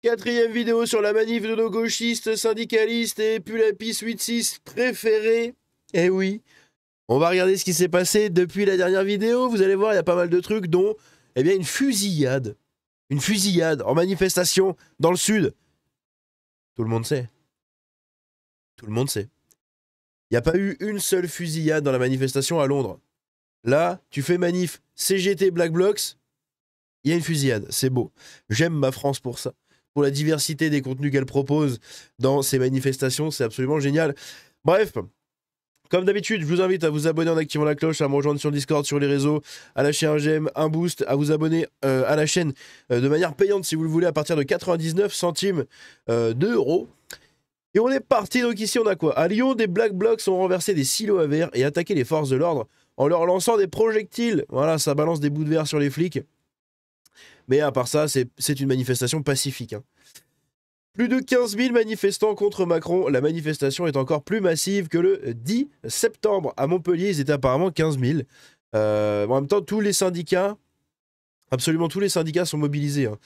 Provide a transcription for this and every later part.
4e vidéo sur la manif de nos gauchistes, syndicalistes et Pulapis 86 préférés. Eh oui, on va regarder ce qui s'est passé depuis la dernière vidéo. Vous allez voir, il y a pas mal de trucs, dont eh bien, une fusillade. Une fusillade en manifestation dans le sud. Tout le monde sait. Tout le monde sait. Il n'y a pas eu une seule fusillade dans la manifestation à Londres. Là, tu fais manif CGT Black Blocs, il y a une fusillade. C'est beau. J'aime ma France pour ça. Pour la diversité des contenus qu'elle propose dans ces manifestations, c'est absolument génial. Bref, comme d'habitude, je vous invite à vous abonner en activant la cloche, à me rejoindre sur le Discord, sur les réseaux, à lâcher un j'aime, un boost, à vous abonner à la chaîne de manière payante si vous le voulez à partir de 99 centimes d'euros. Et on est parti, donc ici on a quoi? À Lyon, des Black Blocs ont renversé des silos à verre et attaqué les forces de l'ordre en leur lançant des projectiles. Voilà, ça balance des bouts de verre sur les flics. Mais à part ça, c'est une manifestation pacifique. Hein. Plus de 15 000 manifestants contre Macron. La manifestation est encore plus massive que le 10 septembre. À Montpellier, ils étaient apparemment 15 000. En même temps, tous les syndicats, absolument tous les syndicats sont mobilisés. Hein.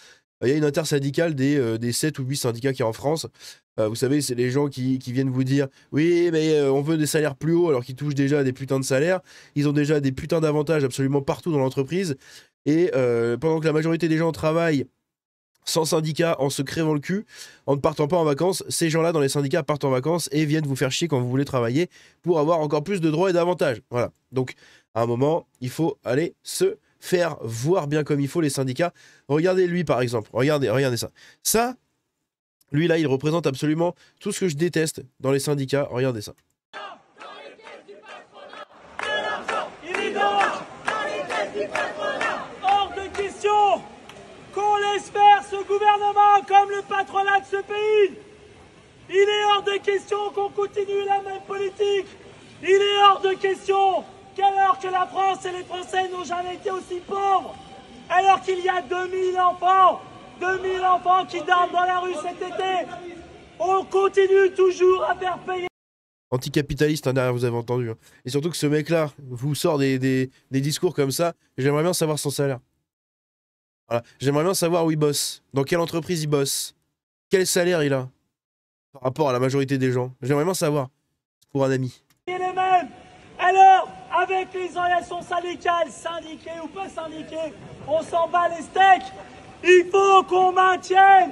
Il y a une intersyndicale des 7 ou 8 syndicats qu'il y a en France. Vous savez, c'est les gens qui viennent vous dire « Oui, mais on veut des salaires plus hauts » alors qu'ils touchent déjà des putains de salaires. Ils ont déjà des putains d'avantages absolument partout dans l'entreprise. Et pendant que la majorité des gens travaillent sans syndicat, en se crevant le cul, en ne partant pas en vacances, ces gens-là dans les syndicats partent en vacances et viennent vous faire chier quand vous voulez travailler pour avoir encore plus de droits et d'avantages. Voilà. Donc, à un moment, il faut aller se faire voir bien comme il faut les syndicats. Regardez lui, par exemple. Regardez ça. Ça, lui, là, il représente absolument tout ce que je déteste dans les syndicats. Regardez ça. Qu'on laisse faire ce gouvernement comme le patronat de ce pays. Il est hors de question qu'on continue la même politique. Il est hors de question qu'alors que la France et les Français n'ont jamais été aussi pauvres, alors qu'il y a 2000 enfants qui dorment dans la rue cet été, on continue toujours à faire payer. Anticapitaliste, hein, derrière, vous avez entendu. Hein. Et surtout que ce mec-là vous sort des discours comme ça. J'aimerais bien savoir son salaire. Voilà. J'aimerais bien savoir où il bosse, dans quelle entreprise il bosse, quel salaire il a par rapport à la majorité des gens. J'aimerais bien savoir, pour un ami. Les mêmes. Alors, avec les organisations syndicales, syndiquées ou pas syndiquées, on s'en bat les steaks. Il faut qu'on maintienne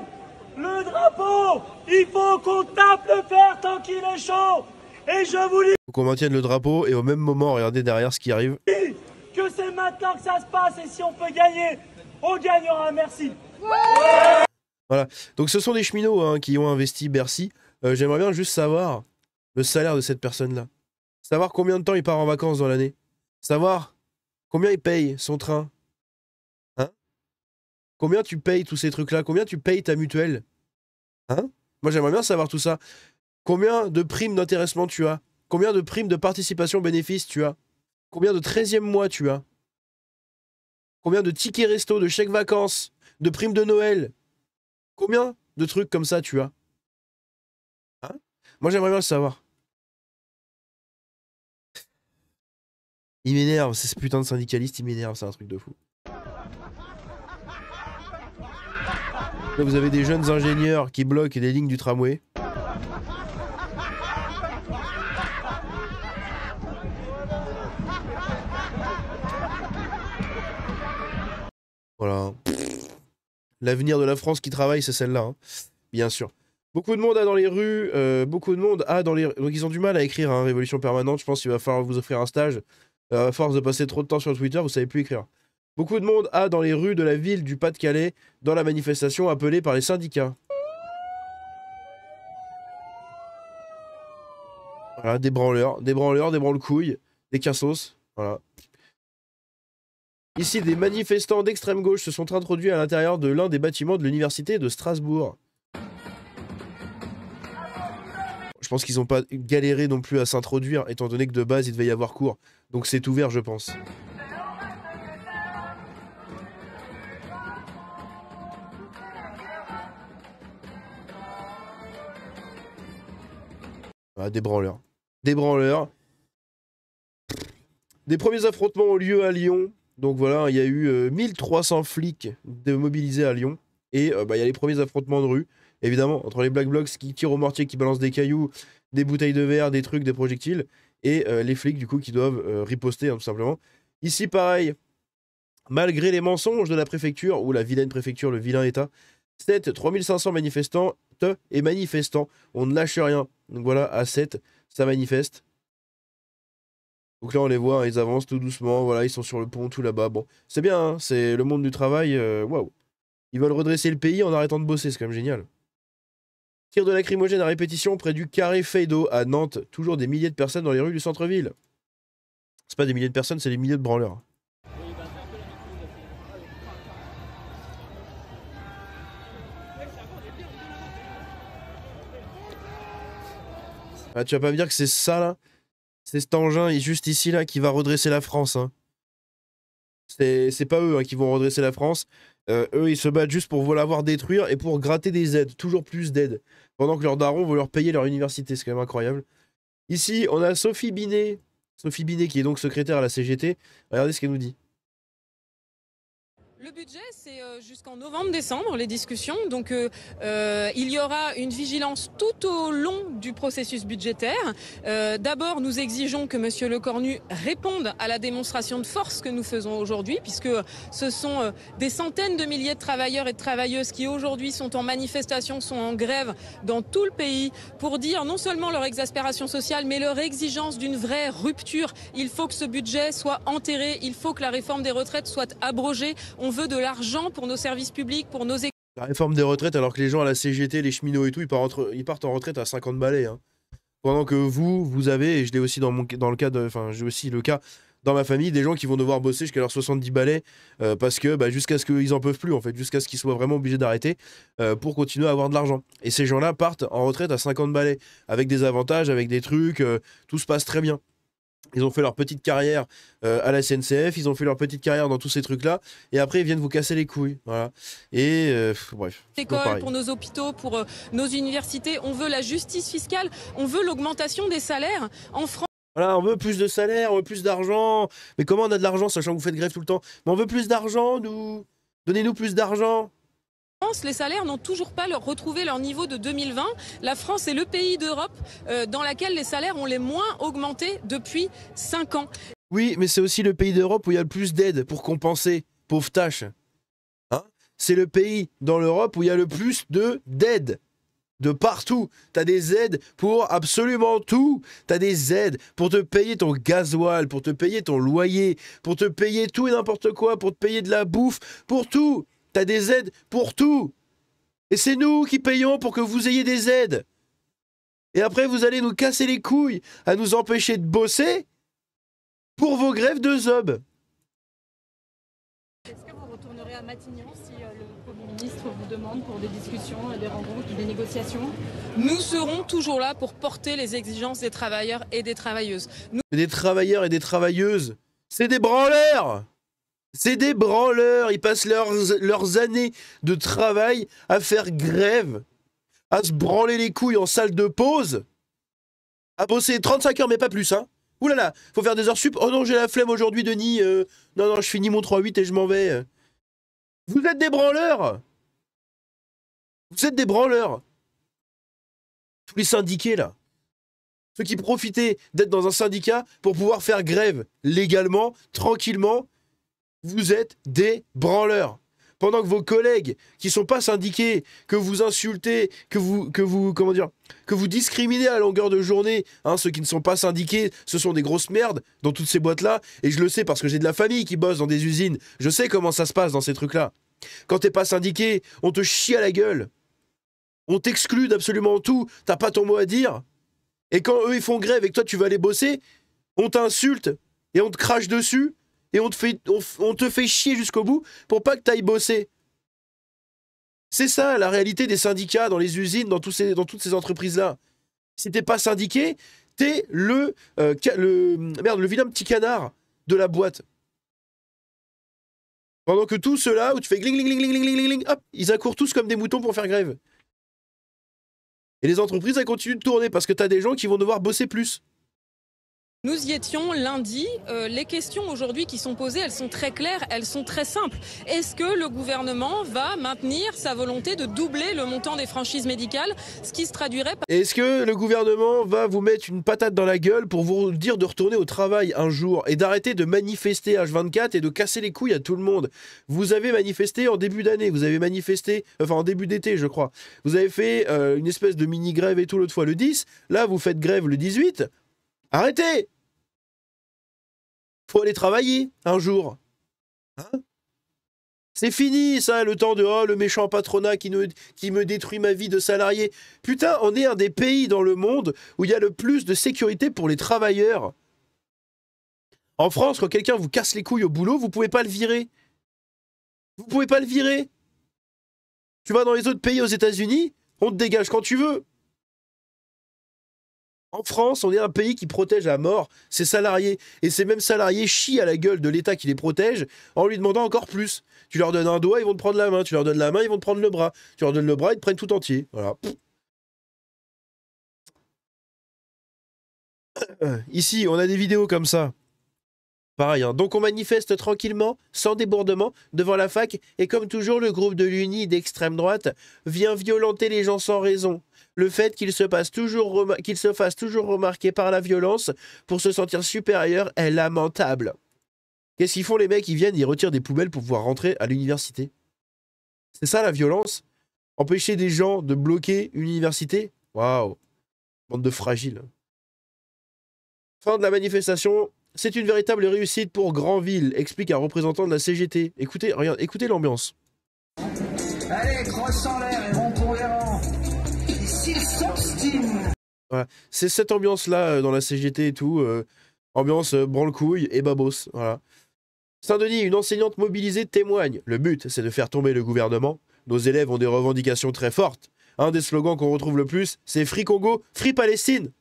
le drapeau. Il faut qu'on tape le fer tant qu'il est chaud. Et je vous dis... Il faut qu'on maintienne le drapeau et au même moment, regardez derrière ce qui arrive. Que c'est maintenant que ça se passe et si on peut gagner... On gagnera, merci. Voilà. Donc ce sont des cheminots hein, qui ont investi Bercy. J'aimerais bien juste savoir le salaire de cette personne-là. Savoir combien de temps il part en vacances dans l'année. Savoir combien il paye son train. Hein? Combien tu payes tous ces trucs-là. Combien tu payes ta mutuelle. Hein? Moi j'aimerais bien savoir tout ça. Combien de primes d'intéressement tu as. Combien de primes de participation bénéfice tu as. Combien de 13e mois tu as. Combien de tickets resto, de chèques vacances, de primes de Noël? Combien de trucs comme ça tu as? Hein? Moi j'aimerais bien le savoir. Il m'énerve, c'est ce putain de syndicaliste, il m'énerve, c'est un truc de fou. Là vous avez des jeunes ingénieurs qui bloquent des lignes du tramway. Voilà. L'avenir de la France qui travaille, c'est celle-là, hein. Bien sûr. Beaucoup de monde a dans les rues, beaucoup de monde a dans les... Donc ils ont du mal à écrire, hein, Révolution Permanente, je pense qu'il va falloir vous offrir un stage. À force de passer trop de temps sur Twitter, vous savez plus écrire. Beaucoup de monde a dans les rues de la ville du Pas-de-Calais, dans la manifestation appelée par les syndicats. Voilà, des branleurs, des branle-couilles, des cassos, voilà. Ici, des manifestants d'extrême gauche se sont introduits à l'intérieur de l'un des bâtiments de l'université de Strasbourg. Je pense qu'ils n'ont pas galéré non plus à s'introduire, étant donné que de base, il devait y avoir cours. Donc c'est ouvert, je pense. Voilà, des branleurs. Des branleurs. Des premiers affrontements ont lieu à Lyon. Donc voilà, il y a eu 1300 flics mobilisés à Lyon. Et bah, y a les premiers affrontements de rue, évidemment, entre les Black Blocs qui tirent au mortier, qui balancent des cailloux, des bouteilles de verre, des trucs, des projectiles, et les flics, du coup, qui doivent riposter, hein, tout simplement. Ici, pareil, malgré les mensonges de la préfecture, ou la vilaine préfecture, le vilain état, 3500 manifestants et manifestants, on ne lâche rien. Donc voilà, à 7, ça manifeste. Donc là, on les voit, hein, ils avancent tout doucement, voilà, ils sont sur le pont, tout là-bas. Bon, c'est bien, hein, c'est le monde du travail, waouh. Ils veulent redresser le pays en arrêtant de bosser, c'est quand même génial. Tir de lacrymogène à répétition près du carré Feydeau à Nantes. Toujours des milliers de personnes dans les rues du centre-ville. C'est pas des milliers de personnes, c'est des milliers de branleurs. Ah, tu vas pas me dire que c'est ça, là? C'est cet engin, juste ici, là, qui va redresser la France, hein. C'est pas eux, hein, qui vont redresser la France. Eux, ils se battent juste pour la voir détruire et pour gratter des aides, toujours plus d'aides. Pendant que leurs darons vont leur payer leur université, c'est quand même incroyable. Ici, on a Sophie Binet. Sophie Binet, qui est donc secrétaire à la CGT. Regardez ce qu'elle nous dit. Le budget, c'est jusqu'en novembre-décembre, les discussions. Donc, il y aura une vigilance tout au long du processus budgétaire. D'abord, nous exigeons que M. Lecornu réponde à la démonstration de force que nous faisons aujourd'hui, puisque ce sont des centaines de milliers de travailleurs et de travailleuses qui aujourd'hui sont en manifestation, sont en grève dans tout le pays, pour dire non seulement leur exaspération sociale, mais leur exigence d'une vraie rupture. Il faut que ce budget soit enterré, il faut que la réforme des retraites soit abrogée. On veut de l'argent pour nos services publics, pour nos écoles. La réforme des retraites, alors que les gens à la CGT, les cheminots et tout, ils partent en retraite à 50 balais. Hein. Pendant que vous avez, et je l'ai aussi dans le cas de. Enfin, j'ai aussi le cas dans ma famille, des gens qui vont devoir bosser jusqu'à leurs 70 balais parce que jusqu'à ce qu'ils en peuvent plus, en fait, jusqu'à ce qu'ils soient vraiment obligés d'arrêter pour continuer à avoir de l'argent. Et ces gens-là partent en retraite à 50 balais, avec des avantages, avec des trucs, tout se passe très bien. Ils ont fait leur petite carrière à la SNCF, ils ont fait leur petite carrière dans tous ces trucs-là, et après ils viennent vous casser les couilles. Voilà. Et bref. Écoles, pour nos hôpitaux, pour nos universités, on veut la justice fiscale, on veut l'augmentation des salaires en France. Voilà, on veut plus de salaire, on veut plus d'argent. Mais comment on a de l'argent, sachant que vous faites grève tout le temps? Mais on veut plus d'argent, nous. Donnez-nous plus d'argent. Les salaires n'ont toujours pas retrouvé leur niveau de 2020. La France est le pays d'Europe dans lequel les salaires ont les moins augmenté depuis 5 ans. Oui, mais c'est aussi le pays d'Europe où il y a le plus d'aides pour compenser. Pauvre tâche. Hein? C'est le pays dans l'Europe où il y a le plus d'aides. De partout. T'as des aides pour absolument tout. T'as des aides pour te payer ton gasoil, pour te payer ton loyer, pour te payer tout et n'importe quoi, pour te payer de la bouffe, pour tout. T'as des aides pour tout. Et c'est nous qui payons pour que vous ayez des aides. Et après, vous allez nous casser les couilles à nous empêcher de bosser pour vos grèves de zob. Est-ce que vous retournerez à Matignon si le Premier ministre vous demande pour des discussions, des rencontres, des négociations? Nous serons toujours là pour porter les exigences des travailleurs et des travailleuses. Des travailleurs et des travailleuses, c'est des branleurs. C'est des branleurs, ils passent leurs années de travail à faire grève, à se branler les couilles en salle de pause, à bosser 35 heures mais pas plus, hein. Ouh là là, faut faire des heures sup. Oh non, j'ai la flemme aujourd'hui, Denis. Non, je finis mon 3-8 et je m'en vais. Vous êtes des branleurs. Vous êtes des branleurs. Tous les syndiqués, là. Ceux qui profitaient d'être dans un syndicat pour pouvoir faire grève légalement, tranquillement. Vous êtes des branleurs. Pendant que vos collègues qui sont pas syndiqués, que vous insultez, que vous discriminez à longueur de journée, hein, ceux qui ne sont pas syndiqués, ce sont des grosses merdes dans toutes ces boîtes-là. Et je le sais parce que j'ai de la famille qui bosse dans des usines. Je sais comment ça se passe dans ces trucs-là. Quand t'es pas syndiqué, on te chie à la gueule. On t'exclut d'absolument tout. T'as pas ton mot à dire. Et quand eux ils font grève et que toi tu vas aller bosser, on t'insulte et on te crache dessus. Et on te fait chier jusqu'au bout pour pas que tu ailles bosser. C'est ça la réalité des syndicats dans les usines, dans toutes ces entreprises-là. Si t'es pas syndiqué, t'es le vilain petit canard de la boîte. Pendant que tous ceux-là, où tu fais gling, gling, gling, gling, gling, gling, hop, ils accourent tous comme des moutons pour faire grève. Et les entreprises, elles continuent de tourner parce que t'as des gens qui vont devoir bosser plus. Nous y étions lundi. Les questions aujourd'hui qui sont posées, elles sont très claires, elles sont très simples. Est-ce que le gouvernement va maintenir sa volonté de doubler le montant des franchises médicales, ce qui se traduirait par... Est-ce que le gouvernement va vous mettre une patate dans la gueule pour vous dire de retourner au travail un jour et d'arrêter de manifester H24 et de casser les couilles à tout le monde? Vous avez manifesté en début d'année, vous avez manifesté, enfin en début d'été je crois. Vous avez fait une espèce de mini-grève et tout l'autre fois le 10. Là vous faites grève le 18. Arrêtez! Faut aller travailler un jour. Hein? C'est fini ça, le temps de oh, le méchant patronat qui me détruit ma vie de salarié. Putain, on est un des pays dans le monde où il y a le plus de sécurité pour les travailleurs. En France, quand quelqu'un vous casse les couilles au boulot, vous pouvez pas le virer. Vous pouvez pas le virer. Tu vas dans les autres pays aux États-Unis, on te dégage quand tu veux. En France, on est un pays qui protège à mort ses salariés. Et ces mêmes salariés chient à la gueule de l'État qui les protège en lui demandant encore plus. Tu leur donnes un doigt, ils vont te prendre la main. Tu leur donnes la main, ils vont te prendre le bras. Tu leur donnes le bras, ils te prennent tout entier. Voilà. Ici, on a des vidéos comme ça. Pareil, hein. Donc on manifeste tranquillement, sans débordement, devant la fac. Et comme toujours, le groupe de l'Uni d'extrême droite vient violenter les gens sans raison. Le fait qu'il se fasse toujours remarquer par la violence pour se sentir supérieur est lamentable. Qu'est-ce qu'ils font les mecs? Ils viennent, ils retirent des poubelles pour pouvoir rentrer à l'université. C'est ça la violence? Empêcher des gens de bloquer une université? Waouh! Bande de fragiles. Fin de la manifestation. C'est une véritable réussite pour Granville, explique un représentant de la CGT. Écoutez, regarde, écoutez l'ambiance. Allez, crosse en l'air et rond pour les rangs. S'ils s'obstinent. Voilà. C'est cette ambiance-là dans la CGT et tout. Ambiance branle-couille et babos. Voilà. Saint-Denis, une enseignante mobilisée témoigne. Le but, c'est de faire tomber le gouvernement. Nos élèves ont des revendications très fortes. Un des slogans qu'on retrouve le plus, c'est Free Congo, Free Palestine.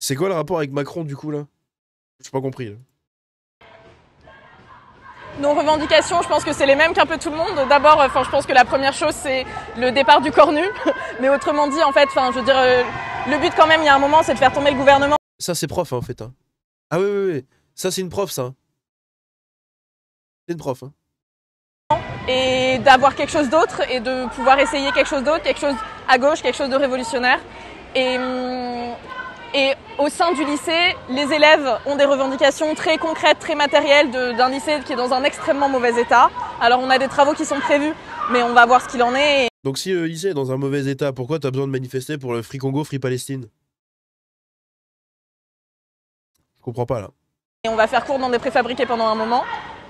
C'est quoi le rapport avec Macron du coup là? J'ai pas compris là. Nos revendications, je pense que c'est les mêmes qu'un peu tout le monde. D'abord, je pense que la première chose, c'est le départ du corps nu. Mais autrement dit, en fait, je veux dire, le but quand même, il y a un moment, c'est de faire tomber le gouvernement. Ça, c'est prof, hein, en fait. Hein. Ah oui. Ça, c'est une prof, ça. C'est une prof. Hein. Et d'avoir quelque chose d'autre et de pouvoir essayer quelque chose d'autre, quelque chose à gauche, quelque chose de révolutionnaire. Et au sein du lycée, les élèves ont des revendications très concrètes, très matérielles d'un lycée qui est dans un extrêmement mauvais état. Alors on a des travaux qui sont prévus, mais on va voir ce qu'il en est. Donc si le lycée est dans un mauvais état, pourquoi t'as besoin de manifester pour le Free Congo, Free Palestine? Je comprends pas là. Et on va faire cours dans des préfabriqués pendant un moment.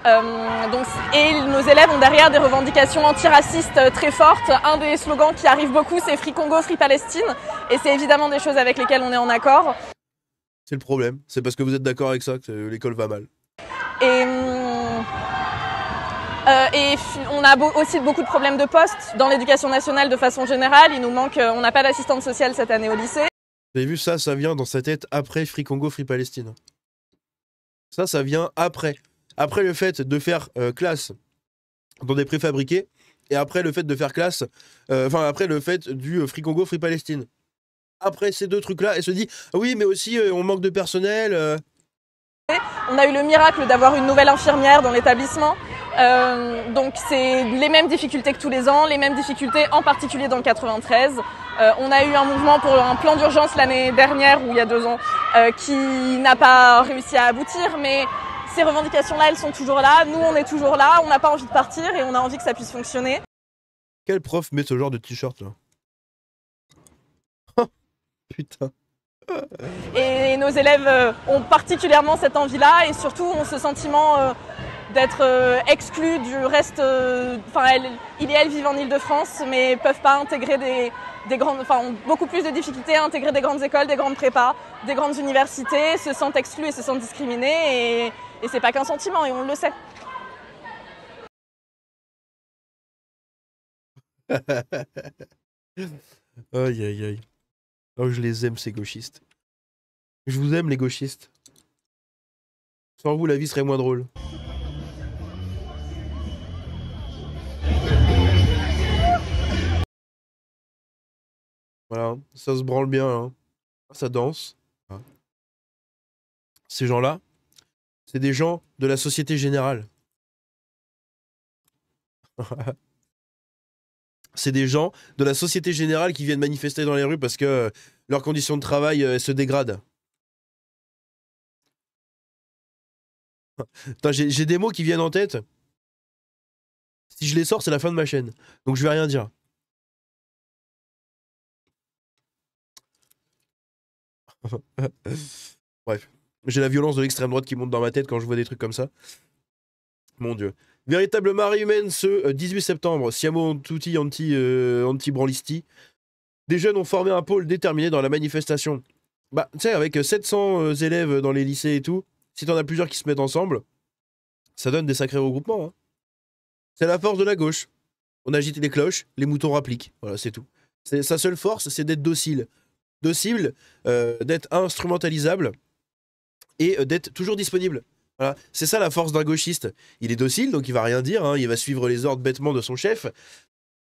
Et nos élèves ont derrière des revendications antiracistes très fortes. Un des slogans qui arrive beaucoup, c'est Free Congo, Free Palestine. Et c'est évidemment des choses avec lesquelles on est en accord. C'est le problème. C'est parce que vous êtes d'accord avec ça que l'école va mal. Et on a aussi beaucoup de problèmes de poste dans l'éducation nationale de façon générale. Il nous manque, on n'a pas d'assistante sociale cette année au lycée. Vous avez vu ça vient dans sa tête après Free Congo, Free Palestine. Ça vient après. Après le fait de faire classe dans des préfabriqués, et après le fait de faire classe, après le fait du Free Congo, Free Palestine. Après ces deux trucs-là, elle se dit oui, mais aussi on manque de personnel. On a eu le miracle d'avoir une nouvelle infirmière dans l'établissement. Donc c'est les mêmes difficultés que tous les ans, les mêmes difficultés en particulier dans le 93. On a eu un mouvement pour un plan d'urgence l'année dernière, ou il y a 2 ans, qui n'a pas réussi à aboutir, mais ces revendications-là, elles sont toujours là. Nous, on est toujours là. On n'a pas envie de partir et on a envie que ça puisse fonctionner. Quel prof met ce genre de t-shirt là? Putain. Et nos élèves ont particulièrement cette envie-là et surtout ont ce sentiment d'être exclus du reste. Ils et elles vivent en Ile-de-France, mais peuvent pas intégrer des grandes, ont beaucoup plus de difficultés à intégrer des grandes écoles, des grandes prépas, des grandes universités, se sentent exclus et se sentent discriminés. Et c'est pas qu'un sentiment, et on le sait. Aïe aïe aïe. Oh, je les aime ces gauchistes. Je vous aime les gauchistes. Sans vous, la vie serait moins drôle. Voilà, ça se branle bien. Hein. Ça danse. Ces gens-là, c'est des gens de la Société Générale. C'est des gens de la Société Générale qui viennent manifester dans les rues parce que leurs conditions de travail se dégradent. J'ai des mots qui viennent en tête. Si je les sors, c'est la fin de ma chaîne. Donc je vais rien dire. Bref. J'ai la violence de l'extrême droite qui monte dans ma tête quand je vois des trucs comme ça. Mon Dieu. Véritable marée humaine ce 18 septembre. Siamo tutti anti-branlisti. Des jeunes ont formé un pôle déterminé dans la manifestation. Bah, tu sais, avec 700 élèves dans les lycées et tout, si t'en as plusieurs qui se mettent ensemble, ça donne des sacrés regroupements. Hein. C'est la force de la gauche. On agite les cloches, les moutons rappliquent. Voilà, c'est tout. Sa seule force, c'est d'être docile. Docile, d'être instrumentalisable et d'être toujours disponible. Voilà. C'est ça la force d'un gauchiste. Il est docile, donc il va rien dire, hein. Il va suivre les ordres bêtement de son chef.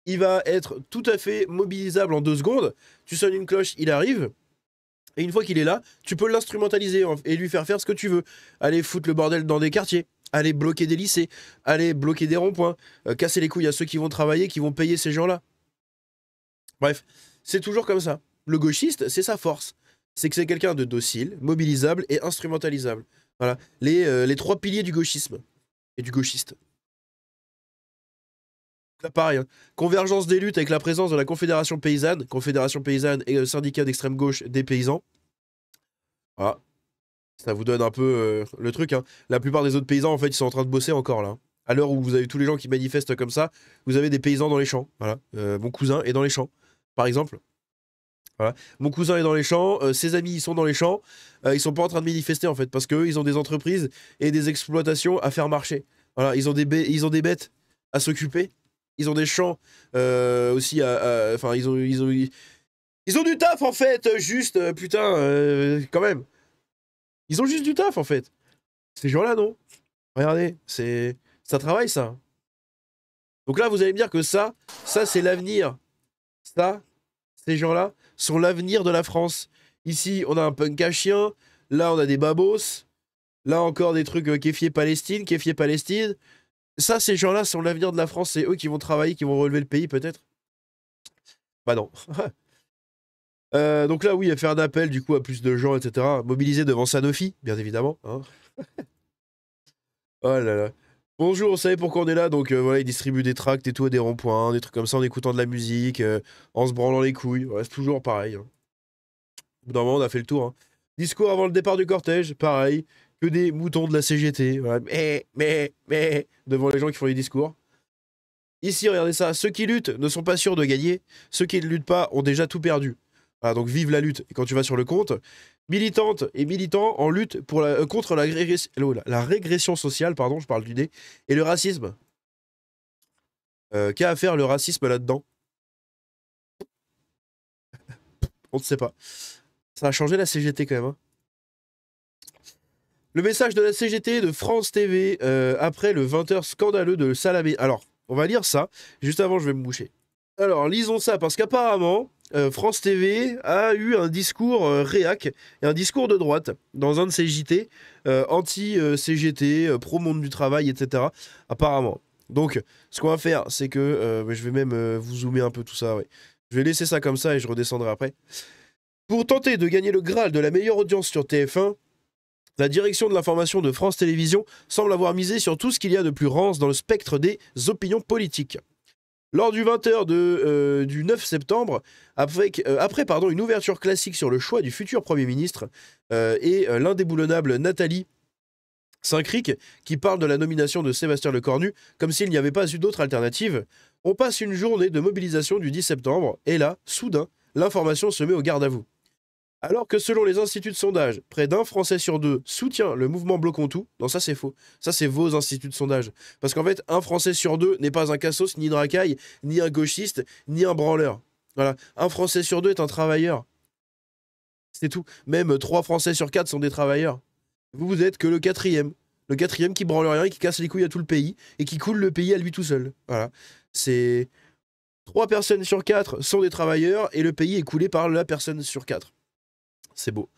Il va être tout à fait mobilisable en 2 secondes. Tu sonnes une cloche, il arrive. Et une fois qu'il est là, tu peux l'instrumentaliser et lui faire ce que tu veux. Aller foutre le bordel dans des quartiers, aller bloquer des lycées, aller bloquer des ronds-points, casser les couilles à ceux qui vont travailler, qui vont payer ces gens-là. Bref, c'est toujours comme ça. Le gauchiste, c'est sa force. C'est que c'est quelqu'un de docile, mobilisable et instrumentalisable. Voilà, les 3 piliers du gauchisme et du gauchiste. Là, pareil, hein. Convergence des luttes avec la présence de la Confédération paysanne et syndicat d'extrême gauche des paysans. Voilà. Ça vous donne un peu le truc. Hein. La plupart des autres paysans, en fait, ils sont en train de bosser encore là. À l'heure où vous avez tous les gens qui manifestent comme ça, vous avez des paysans dans les champs. Voilà. Mon cousin est dans les champs, par exemple. Voilà. Mon cousin est dans les champs, ses amis ils sont dans les champs, ils sont pas en train de manifester en fait, parce qu'eux ils ont des entreprises et des exploitations à faire marcher. Voilà, ils ont des bêtes à s'occuper, ils ont des champs aussi enfin ils ont du taf en fait, juste putain quand même. Ils ont juste du taf en fait. Ces gens-là non. Regardez, ça travaille ça. Donc là vous allez me dire que ça c'est l'avenir. Ça, ces gens-là sont l'avenir de la France. Ici, on a un punk à chien. Là, on a des babos. Là, encore des trucs kéfier Palestine. Ça, ces gens-là sont l'avenir de la France. C'est eux qui vont travailler, qui vont relever le pays, peut-être. Bah non. Donc là, oui, il a fait un appel, du coup, à plus de gens, etc. Mobilisés devant Sanofi, bien évidemment. Hein. Oh là là. Bonjour, vous savez pourquoi on est là? Donc voilà, ils distribuent des tracts et tout, des ronds-points, des trucs comme ça, en écoutant de la musique, en se branlant les couilles. Voilà, c'est toujours pareil. Hein. Au bout d'un moment, on a fait le tour. Hein. Discours avant le départ du cortège, pareil. Que des moutons de la CGT. Voilà. Mais, devant les gens qui font les discours. Ici, regardez ça. Ceux qui luttent ne sont pas sûrs de gagner. Ceux qui ne luttent pas ont déjà tout perdu. Voilà, donc vive la lutte. Et quand tu vas sur le compte, militantes et militants en lutte pour contre la régression sociale, pardon, je parle du nez, et le racisme. Qu'a à faire le racisme là-dedans? On ne sait pas. Ça a changé la CGT quand même. Hein. Le message de la CGT de France TV après le 20h scandaleux de Salamé. Alors, on va lire ça. Juste avant, je vais me boucher. Alors, lisons ça, parce qu'apparemment, France TV a eu un discours réac et un discours de droite dans un de ses JT, anti-CGT, pro-monde du travail, etc. Apparemment. Donc, ce qu'on va faire, c'est que je vais même vous zoomer un peu tout ça. Ouais. Je vais laisser ça comme ça et je redescendrai après. Pour tenter de gagner le Graal de la meilleure audience sur TF1, la direction de l'information de France Télévisions semble avoir misé sur tout ce qu'il y a de plus rance dans le spectre des opinions politiques. Lors du 20h du 9 septembre, après une ouverture classique sur le choix du futur Premier ministre et l'indéboulonnable Nathalie Saint-Cric qui parle de la nomination de Sébastien Lecornu comme s'il n'y avait pas eu d'autre alternative, on passe une journée de mobilisation du 10 septembre et là, soudain, l'information se met au garde à vous. Alors que selon les instituts de sondage, près d'un Français sur 2 soutient le mouvement Bloquons Tout, non ça c'est faux, ça c'est vos instituts de sondage. Parce qu'en fait, un Français sur 2 n'est pas un cassos, ni une racaille, ni un gauchiste, ni un branleur. Voilà, un Français sur 2 est un travailleur. C'est tout. Même 3 Français sur 4 sont des travailleurs. Vous êtes que le quatrième. Le quatrième qui branle rien et qui casse les couilles à tout le pays et qui coule le pays à lui tout seul. Voilà. C'est 3 personnes sur 4 sont des travailleurs et le pays est coulé par la personne sur 4. C'est beau.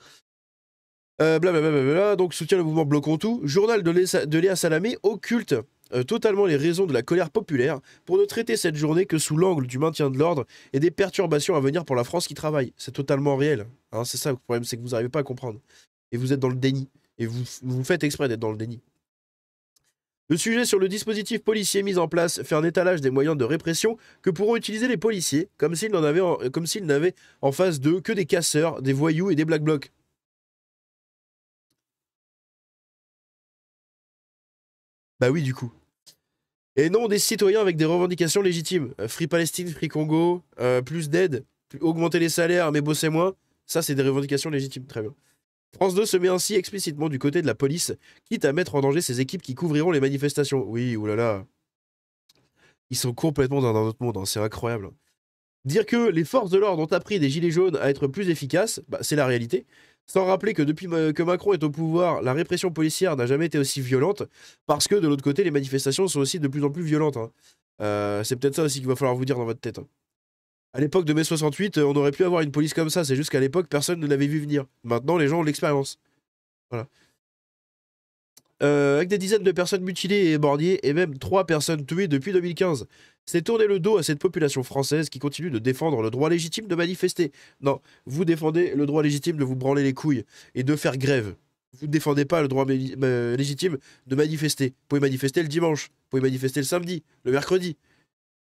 Blablabla, donc soutient le mouvement Bloquons tout. Journal de Léa Salamé occulte totalement les raisons de la colère populaire pour ne traiter cette journée que sous l'angle du maintien de l'ordre et des perturbations à venir pour la France qui travaille. C'est totalement réel. Hein, c'est ça le problème, c'est que vous n'arrivez pas à comprendre. Et vous êtes dans le déni. Et vous faites exprès d'être dans le déni. Le sujet sur le dispositif policier mis en place fait un étalage des moyens de répression que pourront utiliser les policiers, comme s'ils n'avaient en face d'eux que des casseurs, des voyous et des black blocs. Bah oui, du coup. Et non des citoyens avec des revendications légitimes. Free Palestine, Free Congo, plus d'aide, augmenter les salaires, mais bosser moins. Ça, c'est des revendications légitimes. Très bien. France 2 se met ainsi explicitement du côté de la police, quitte à mettre en danger ses équipes qui couvriront les manifestations. Oui, oulala. Ils sont complètement dans un autre monde, hein, c'est incroyable. Dire que les forces de l'ordre ont appris des gilets jaunes à être plus efficaces, bah, c'est la réalité. Sans rappeler que depuis que Macron est au pouvoir, la répression policière n'a jamais été aussi violente, parce que de l'autre côté, les manifestations sont aussi de plus en plus violentes. Hein. C'est peut-être ça aussi qu'il va falloir vous dire dans votre tête. Hein. À l'époque de mai 68, on aurait pu avoir une police comme ça, c'est juste qu'à l'époque, personne ne l'avait vu venir. Maintenant, les gens ont l'expérience. Voilà. Avec des dizaines de personnes mutilées et éborgnées, et même 3 personnes tuées depuis 2015. C'est tourner le dos à cette population française qui continue de défendre le droit légitime de manifester. Non, vous défendez le droit légitime de vous branler les couilles et de faire grève. Vous ne défendez pas le droit légitime de manifester. Vous pouvez manifester le dimanche, vous pouvez manifester le samedi, le mercredi.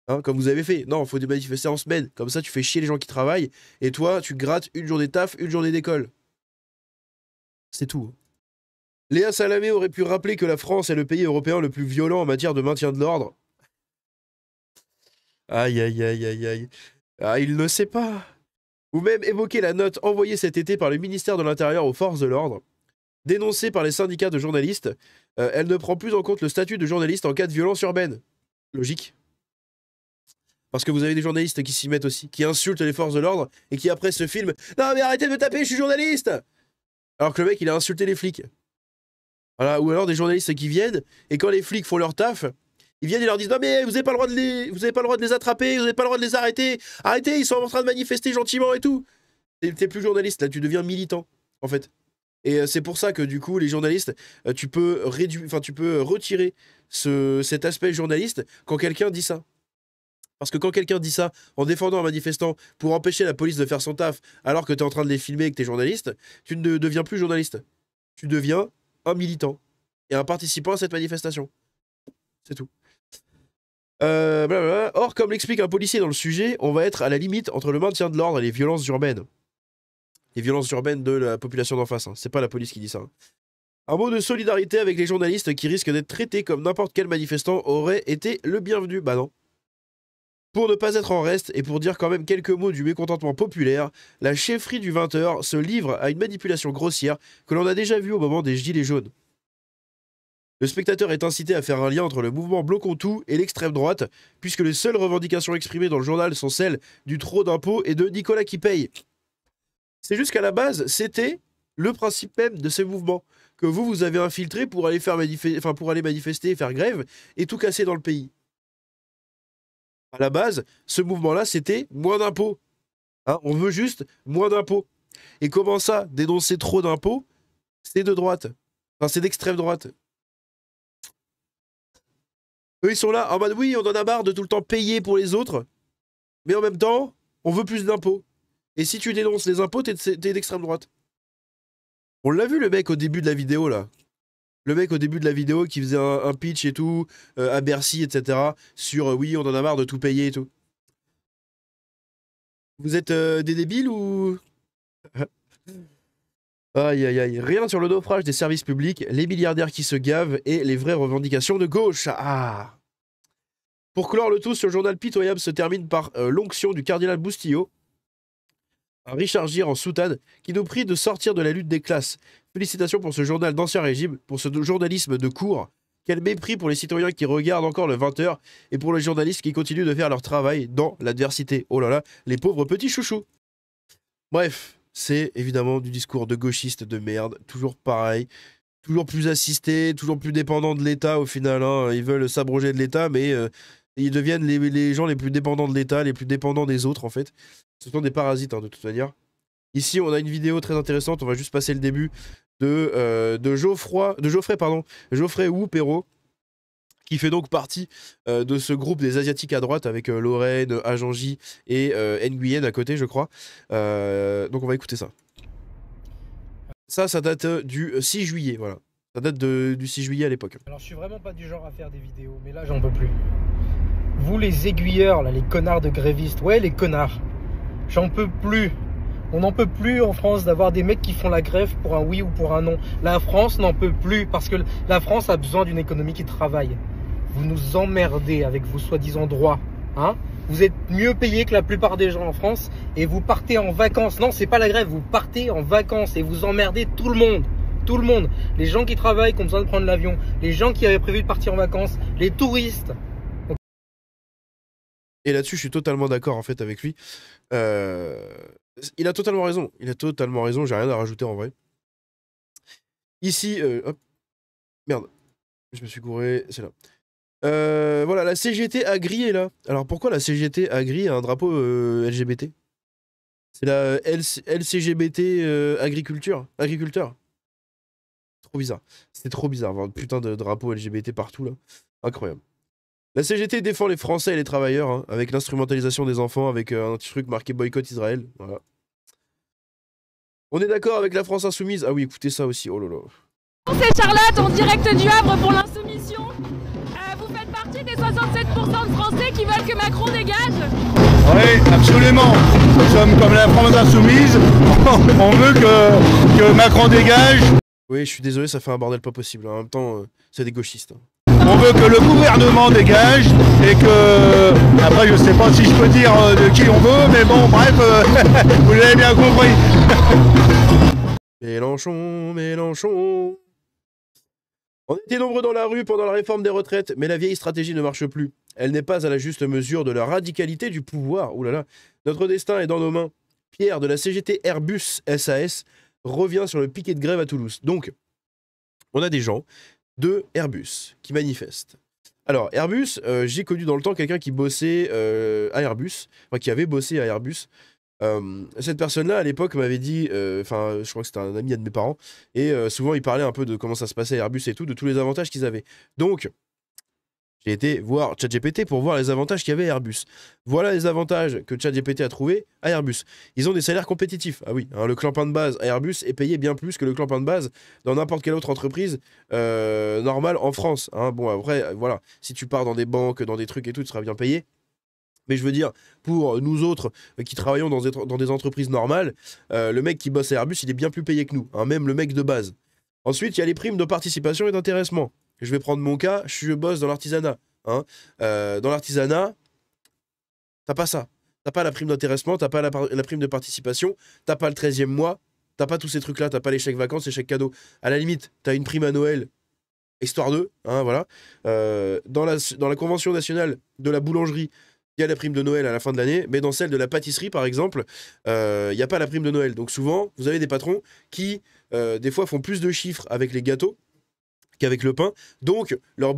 Hein, comme vous avez fait. Non, il faut manifester en semaine. Comme ça, tu fais chier les gens qui travaillent. Et toi, tu grattes une journée de taf, une journée d'école. C'est tout. Léa Salamé aurait pu rappeler que la France est le pays européen le plus violent en matière de maintien de l'ordre. Aïe, aïe, aïe, aïe, aïe. Ah, il ne sait pas. Ou même évoquer la note envoyée cet été par le ministère de l'Intérieur aux forces de l'ordre. Dénoncée par les syndicats de journalistes, elle ne prend plus en compte le statut de journaliste en cas de violence urbaine. Logique. Parce que vous avez des journalistes qui s'y mettent aussi, qui insultent les forces de l'ordre et qui après se filment. Non mais arrêtez de me taper, je suis journaliste. Alors que le mec il a insulté les flics. Voilà, ou alors des journalistes qui viennent et quand les flics font leur taf, ils viennent et leur disent non mais vous n'avez pas le droit de les attraper, vous n'avez pas le droit de les arrêter. Arrêtez, ils sont en train de manifester gentiment et tout. T'es plus journaliste là, tu deviens militant en fait. Et c'est pour ça que du coup les journalistes, tu peux retirer cet aspect journaliste quand quelqu'un dit ça. Parce que quand quelqu'un dit ça en défendant un manifestant pour empêcher la police de faire son taf alors que tu es en train de les filmer et que tu es journaliste, tu ne deviens plus journaliste. Tu deviens un militant et un participant à cette manifestation. C'est tout. Or, comme l'explique un policier dans le sujet, on va être à la limite entre le maintien de l'ordre et les violences urbaines. Les violences urbaines de la population d'en face. Hein. C'est pas la police qui dit ça. Hein. Un mot de solidarité avec les journalistes qui risquent d'être traités comme n'importe quel manifestant aurait été le bienvenu. Bah non. Pour ne pas être en reste et pour dire quand même quelques mots du mécontentement populaire, la chefferie du 20h se livre à une manipulation grossière que l'on a déjà vue au moment des Gilets jaunes. Le spectateur est incité à faire un lien entre le mouvement Bloquons tout et l'extrême droite, puisque les seules revendications exprimées dans le journal sont celles du trop d'impôts et de Nicolas qui paye. C'est juste qu'à la base, c'était le principe même de ces mouvements, que vous avez infiltré pour aller manifester et faire grève et tout casser dans le pays. À la base, ce mouvement-là, c'était moins d'impôts. Hein, on veut juste moins d'impôts. Et comment ça, dénoncer trop d'impôts, c'est de droite. Enfin, c'est d'extrême droite. Eux, ils sont là en mode, oui, on en a marre de tout le temps payer pour les autres, mais en même temps, on veut plus d'impôts. Et si tu dénonces les impôts, t'es d'extrême droite. On l'a vu, le mec, au début de la vidéo, là. Le mec au début de la vidéo qui faisait un pitch et tout, à Bercy, etc. Sur oui, on en a marre de tout payer et tout. Vous êtes des débiles ou... Aïe aïe aïe. Rien sur le naufrage des services publics, les milliardaires qui se gavent et les vraies revendications de gauche. Ah. Pour clore le tout, ce journal pitoyable se termine par l'onction du cardinal Boustillot, un Richard Gere en soutane, qui nous prie de sortir de la lutte des classes. Félicitations pour ce journal d'ancien régime, pour ce journalisme de cour. Quel mépris pour les citoyens qui regardent encore le 20h et pour les journalistes qui continuent de faire leur travail dans l'adversité. Oh là là, les pauvres petits chouchous. Bref, c'est évidemment du discours de gauchiste de merde, toujours pareil, toujours plus assisté, toujours plus dépendant de l'État au final. Hein. Ils veulent s'abroger de l'État, mais ils deviennent les gens les plus dépendants de l'État, les plus dépendants des autres en fait. Ce sont des parasites hein, de toute manière. Ici, on a une vidéo très intéressante. On va juste passer le début de Geoffrey Wu-Perrault, qui fait donc partie de ce groupe des Asiatiques à droite avec Lorraine, Ajanji et Nguyen à côté, je crois. Donc on va écouter ça. Ça date du 6 juillet, voilà. Ça date du 6 juillet à l'époque. Alors je suis vraiment pas du genre à faire des vidéos, mais là j'en peux plus. Vous les aiguilleurs, là, les connards de grévistes, ouais les connards, j'en peux plus. On n'en peut plus en France d'avoir des mecs qui font la grève pour un oui ou pour un non. La France n'en peut plus parce que la France a besoin d'une économie qui travaille. Vous nous emmerdez avec vos soi-disant droits. Hein? Vous êtes mieux payés que la plupart des gens en France et vous partez en vacances. Non, c'est pas la grève, vous partez en vacances et vous emmerdez tout le monde. Tout le monde. Les gens qui travaillent, qui ont besoin de prendre l'avion, les gens qui avaient prévu de partir en vacances, les touristes. Et là-dessus, je suis totalement d'accord en fait avec lui. Il a totalement raison. Il a totalement raison. J'ai rien à rajouter en vrai. Ici, hop. Merde. Je me suis gouré. C'est là. Voilà, la CGT Agri est là. Alors pourquoi la CGT Agri a un drapeau LGBT? C'est la LCGBT agriculteur. Trop bizarre. C'était trop bizarre avoir un putain de drapeau LGBT partout là. Incroyable. La CGT défend les Français et les travailleurs, hein, avec l'instrumentalisation des enfants, avec un petit truc marqué boycott Israël. Voilà. On est d'accord avec la France insoumise. Ah oui, écoutez ça aussi. Oh là là. C'est Charlotte en direct du Havre pour l'insoumission. Vous faites partie des 67% de Français qui veulent que Macron dégage? Oui, absolument. Nous sommes comme la France insoumise. On veut que Macron dégage. Oui, je suis désolé, ça fait un bordel pas possible. En même temps, c'est des gauchistes. Hein. On veut que le gouvernement dégage et que... Après, je sais pas si je peux dire de qui on veut, mais bon, bref, vous l'avez bien compris. Mélenchon, Mélenchon. On était nombreux dans la rue pendant la réforme des retraites, mais la vieille stratégie ne marche plus. Elle n'est pas à la juste mesure de la radicalité du pouvoir. Ouh là là. Notre destin est dans nos mains. Pierre de la CGT Airbus SAS revient sur le piquet de grève à Toulouse. Donc, on a des gens de Airbus qui manifestent. Alors, Airbus, j'ai connu dans le temps quelqu'un qui bossait à Airbus, enfin qui avait bossé à Airbus. Cette personne-là, à l'époque, m'avait dit, enfin, je crois que c'était un ami de mes parents, et souvent il parlait un peu de comment ça se passait à Airbus et tout, de tous les avantages qu'ils avaient. Donc, j'ai été voir ChatGPT pour voir les avantages qu'il y avait à Airbus. Voilà les avantages que ChatGPT a trouvé à Airbus. Ils ont des salaires compétitifs. Ah oui, hein, le clampin de base à Airbus est payé bien plus que le clampin de base dans n'importe quelle autre entreprise normale en France. Hein. Bon, après, voilà, si tu pars dans des banques, dans des trucs et tout, tu seras bien payé. Mais je veux dire, pour nous autres qui travaillons dans des entreprises normales, le mec qui bosse à Airbus, il est bien plus payé que nous, hein, même le mec de base. Ensuite, il y a les primes de participation et d'intéressement. Je vais prendre mon cas, je bosse dans l'artisanat. Hein. Dans l'artisanat, t'as pas ça. T'as pas la prime d'intéressement, t'as pas la prime de participation, t'as pas le 13e mois, t'as pas tous ces trucs-là, t'as pas les chèques vacances, les chèques cadeaux. À la limite, t'as une prime à Noël, histoire d'eux, hein, voilà. Dans la convention nationale de la boulangerie, il y a la prime de Noël à la fin de l'année, mais dans celle de la pâtisserie, par exemple, il n'y a pas la prime de Noël. Donc souvent, vous avez des patrons qui, des fois, font plus de chiffres avec les gâteaux qu'avec le pain. Donc, leur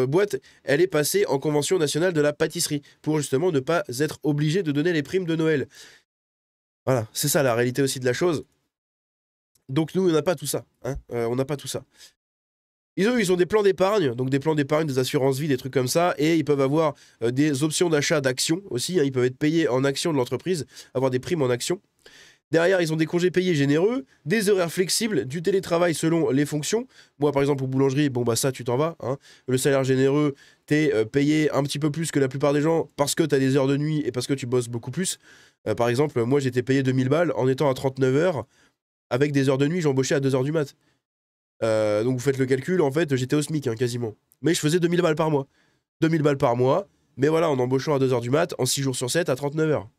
boîte, elle est passée en convention nationale de la pâtisserie, pour justement ne pas être obligé de donner les primes de Noël. Voilà, c'est ça la réalité aussi de la chose. Donc nous, on n'a pas tout ça. Hein, on n'a pas tout ça. Ils ont des plans d'épargne, donc des plans d'épargne, des assurances vie, des trucs comme ça, et ils peuvent avoir des options d'achat d'actions aussi, hein, ils peuvent être payés en actions de l'entreprise, avoir des primes en actions. Derrière, ils ont des congés payés généreux, des horaires flexibles, du télétravail selon les fonctions. Moi, par exemple, aux boulangeries, bon bah ça, tu t'en vas. Hein. Le salaire généreux, t'es payé un petit peu plus que la plupart des gens parce que t'as des heures de nuit et parce que tu bosses beaucoup plus. Par exemple, moi, j'étais payé 2000 balles en étant à 39 heures. Avec des heures de nuit, j'embauchais à 2h du mat'. Donc vous faites le calcul, en fait, j'étais au SMIC hein, quasiment. Mais je faisais 2000 balles par mois. 2000 balles par mois, mais voilà, en embauchant à 2h du mat', en 6 jours sur 7, à 39 heures.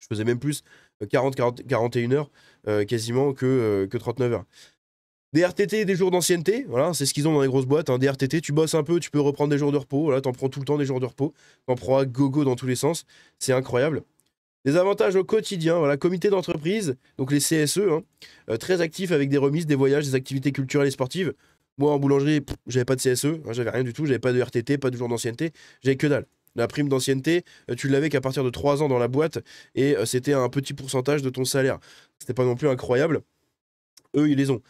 Je faisais même plus 41 heures quasiment que 39 heures. Des RTT, des jours d'ancienneté, voilà, c'est ce qu'ils ont dans les grosses boîtes. Hein. Des RTT, tu bosses un peu, tu peux reprendre des jours de repos. Voilà, t'en prends tout le temps des jours de repos. T'en prends à gogo dans tous les sens. C'est incroyable. Des avantages au quotidien, voilà, comité d'entreprise, donc les CSE, hein, très actifs avec des remises, des voyages, des activités culturelles et sportives. Moi, en boulangerie, j'avais pas de CSE, hein, j'avais rien du tout, j'avais pas de RTT, pas de jour d'ancienneté, j'avais que dalle. La prime d'ancienneté, tu l'avais qu'à partir de 3 ans dans la boîte, et c'était un petit pourcentage de ton salaire. C'était pas non plus incroyable. Eux, ils les ont.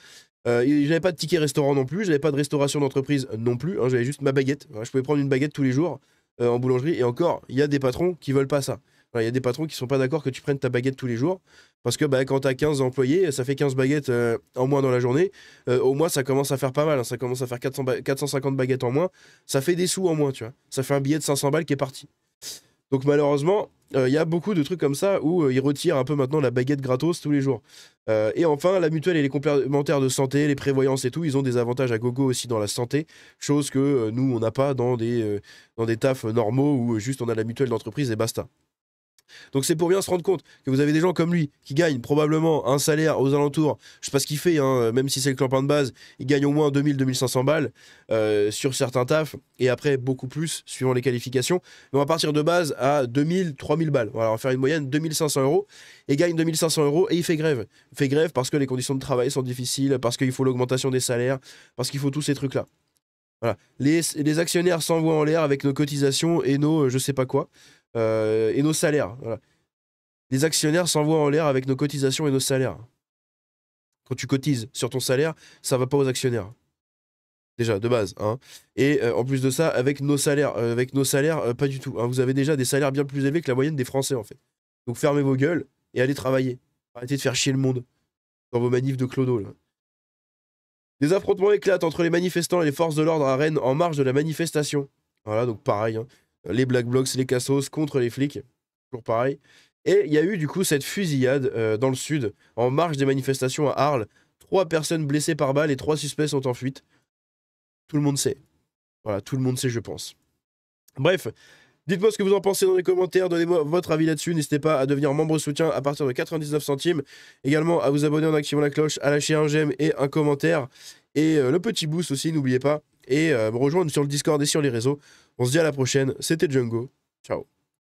J'avais pas de ticket restaurant non plus, j'avais pas de restauration d'entreprise non plus, hein, j'avais juste ma baguette. Je pouvais prendre une baguette tous les jours en boulangerie, et encore, il y a des patrons qui veulent pas ça. Il y a des patrons qui sont pas d'accord que tu prennes ta baguette tous les jours, parce que bah, quand tu as 15 employés, ça fait 15 baguettes en moins dans la journée. Au mois, ça commence à faire pas mal, hein, ça commence à faire 450 baguettes en moins, ça fait des sous en moins, tu vois. Ça fait un billet de 500 balles qui est parti. Donc malheureusement, il y a beaucoup de trucs comme ça où ils retirent un peu maintenant la baguette gratos tous les jours. Et enfin, la mutuelle et les complémentaires de santé, les prévoyances et tout, ils ont des avantages à gogo aussi dans la santé, chose que nous, on n'a pas dans des tafs normaux où juste on a la mutuelle d'entreprise et basta. Donc c'est pour bien se rendre compte que vous avez des gens comme lui qui gagnent probablement un salaire aux alentours, je sais pas ce qu'il fait, hein, même si c'est le clampin de base, il gagne au moins 2000-2500 balles sur certains tafs, et après beaucoup plus suivant les qualifications. Mais on va partir de base à 2000-3000 balles. Voilà, on va faire une moyenne 2500 €, et gagne 2500 € et il fait grève. Il fait grève parce que les conditions de travail sont difficiles, parce qu'il faut l'augmentation des salaires, parce qu'il faut tous ces trucs-là. Voilà. Les actionnaires s'envoient en l'air avec nos cotisations et nos je sais pas quoi. Et nos salaires. Voilà. Les actionnaires s'envoient en l'air avec nos cotisations et nos salaires. Quand tu cotises sur ton salaire, ça va pas aux actionnaires. Déjà, de base. Hein. Et en plus de ça, avec nos salaires, pas du tout. Hein. Vous avez déjà des salaires bien plus élevés que la moyenne des Français, en fait. Donc fermez vos gueules et allez travailler. Arrêtez de faire chier le monde dans vos manifs de clodo, là. Des affrontements éclatent entre les manifestants et les forces de l'ordre à Rennes en marge de la manifestation. Voilà, donc pareil. Hein. Les Black Blocs, les cassos contre les flics, toujours pareil. Et il y a eu du coup cette fusillade dans le sud, en marge des manifestations à Arles. 3 personnes blessées par balle et 3 suspects sont en fuite. Tout le monde sait. Voilà, tout le monde sait, je pense. Bref, dites-moi ce que vous en pensez dans les commentaires, donnez-moi votre avis là-dessus. N'hésitez pas à devenir membre soutien à partir de 99 centimes. Également à vous abonner en activant la cloche, à lâcher un j'aime et un commentaire. Et le petit boost aussi, n'oubliez pas. Et me rejoindre sur le Discord et sur les réseaux. On se dit à la prochaine, c'était Django. Ciao.